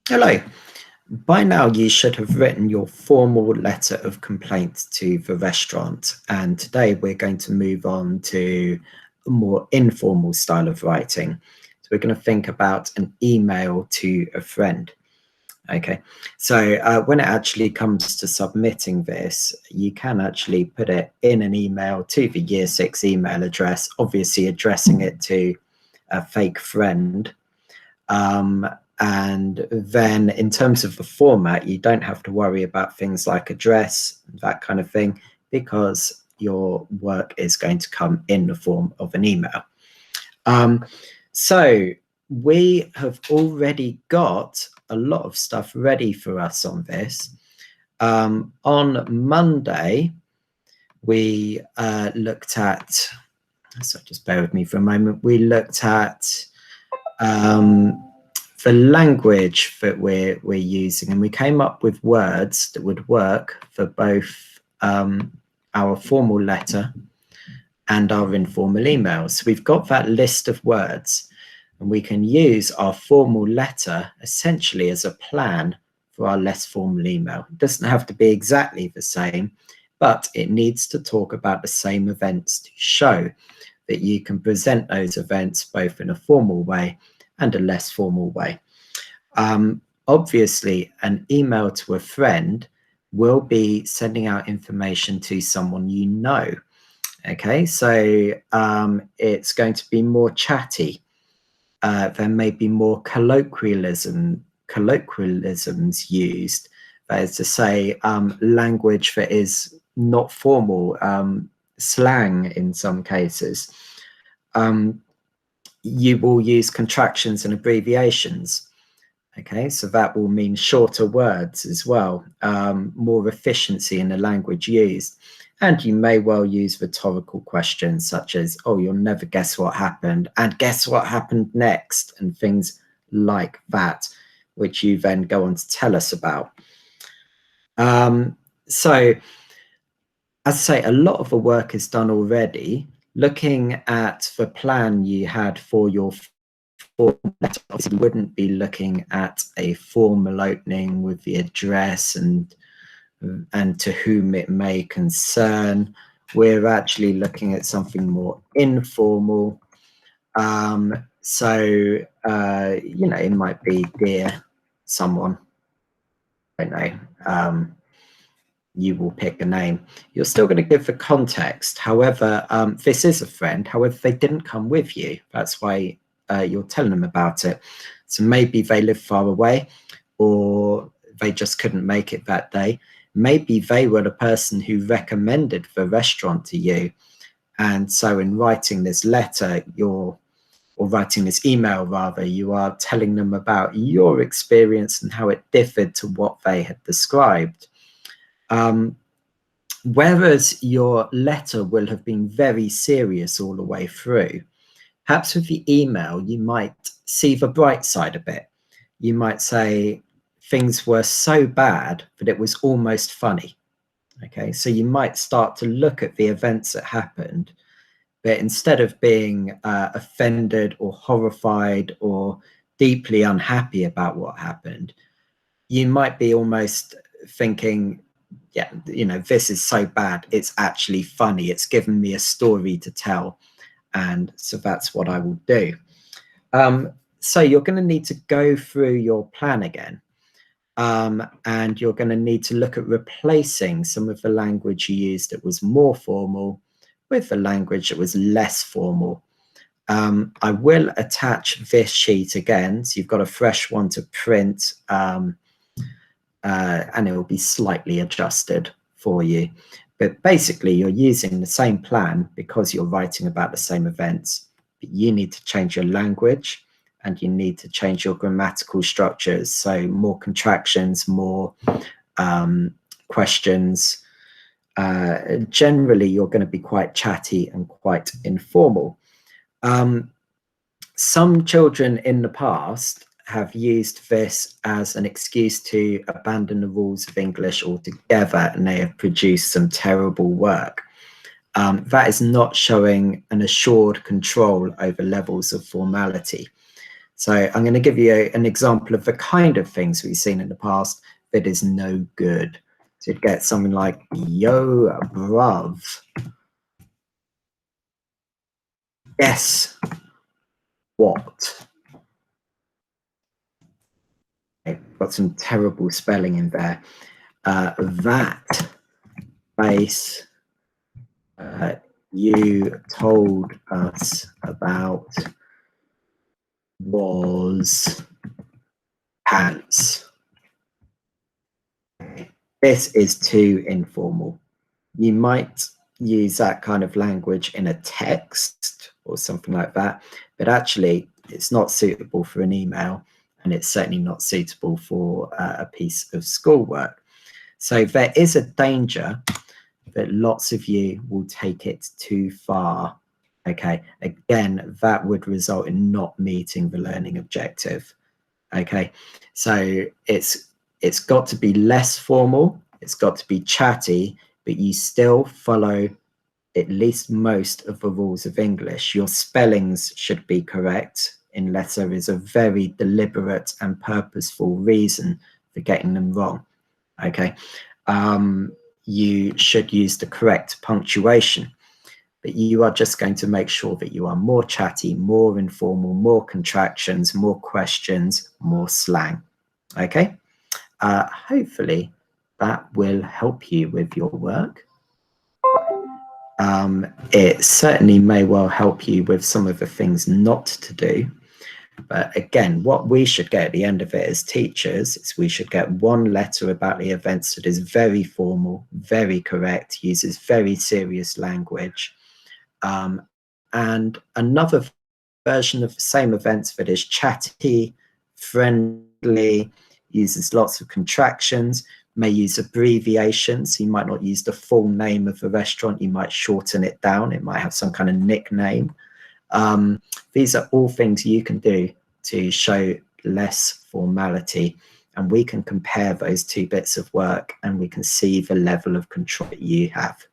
Hello. By now, you should have written your formal letter of complaint to the restaurant. And today we're going to move on to a more informal style of writing. So we're going to think about an email to a friend. Okay, so when it actually comes to submitting this, you can actually put it in an email to the year 6 email address, obviously addressing it to a fake friend. And then in terms of the format, you don't have to worry about things like address, that kind of thing, because your work is going to come in the form of an email. So we have already got a lot of stuff ready for us on this. On Monday, we looked at, so just bear with me for a moment, we looked at the language that we're using, and we came up with words that would work for both our formal letter and our informal emails. So we've got that list of words, and we can use our formal letter essentially as a plan for our less formal email. It doesn't have to be exactly the same, but it needs to talk about the same events to show that you can present those events both in a formal way and a less formal way. Obviously, an email to a friend will be sending out information to someone you know. Okay, so it's going to be more chatty. There may be more colloquialisms used. That is to say, language that is not formal, slang in some cases. You will use contractions and abbreviations. Okay, so that will mean shorter words as well, more efficiency in the language used. And you may well use rhetorical questions such as, oh, you'll never guess what happened, and guess what happened next, and things like that, which you then go on to tell us about. So, as I say, a lot of the work is done already. Looking at the plan you had for your letter, obviously you wouldn't be looking at a formal opening with the address and to whom it may concern. We're actually looking at something more informal. So, you know, it might be dear someone, I don't know, you will pick a name. You're still going to give the context. However, this is a friend. However, they didn't come with you. That's why you're telling them about it. So maybe they live far away, or they just couldn't make it that day. Maybe they were the person who recommended the restaurant to you. And so in writing this letter, or writing this email rather, you are telling them about your experience and how it differed to what they had described. Whereas your letter will have been very serious all the way through, perhaps with the email, you might see the bright side a bit. You might say things were so bad that it was almost funny. Okay, so you might start to look at the events that happened, but instead of being offended or horrified or deeply unhappy about what happened, you might be almost thinking, yeah, you know, this is so bad, it's actually funny. It's given me a story to tell. And so that's what I will do. So you're going to need to go through your plan again. And you're going to need to look at replacing some of the language you used that was more formal with the language that was less formal. I will attach this sheet again, so you've got a fresh one to print, and it will be slightly adjusted for you. But basically, you're using the same plan because you're writing about the same events, but you need to change your language and you need to change your grammatical structures. So more contractions, more questions. Generally, you're going to be quite chatty and quite informal. Some children in the past have used this as an excuse to abandon the rules of English altogether, and they have produced some terrible work. That is not showing an assured control over levels of formality. So I'm going to give you an example of the kind of things we've seen in the past that is no good. So you'd get something like, yo, bruv. Guess what? Okay, got some terrible spelling in there. That base you told us about was pants. This is too informal. You might use that kind of language in a text or something like that, but actually it's not suitable for an email, and it's certainly not suitable for a piece of schoolwork. So there is a danger that lots of you will take it too far. Okay, again, that would result in not meeting the learning objective. Okay, so it's got to be less formal, it's got to be chatty, but you still follow at least most of the rules of English. Your spellings should be correct unless there is a very deliberate and purposeful reason for getting them wrong. Okay, you should use the correct punctuation, but you are just going to make sure that you are more chatty, more informal, more contractions, more questions, more slang. Okay, hopefully that will help you with your work. It certainly may well help you with some of the things not to do. But again, what we should get at the end of it as teachers is we should get one letter about the events that is very formal, very correct, uses very serious language, and another version of the same events that is chatty, friendly, uses lots of contractions, may use abbreviations. You might not use the full name of the restaurant, you might shorten it down, it might have some kind of nickname. These are all things you can do to show less formality, and we can compare those two bits of work and we can see the level of control that you have.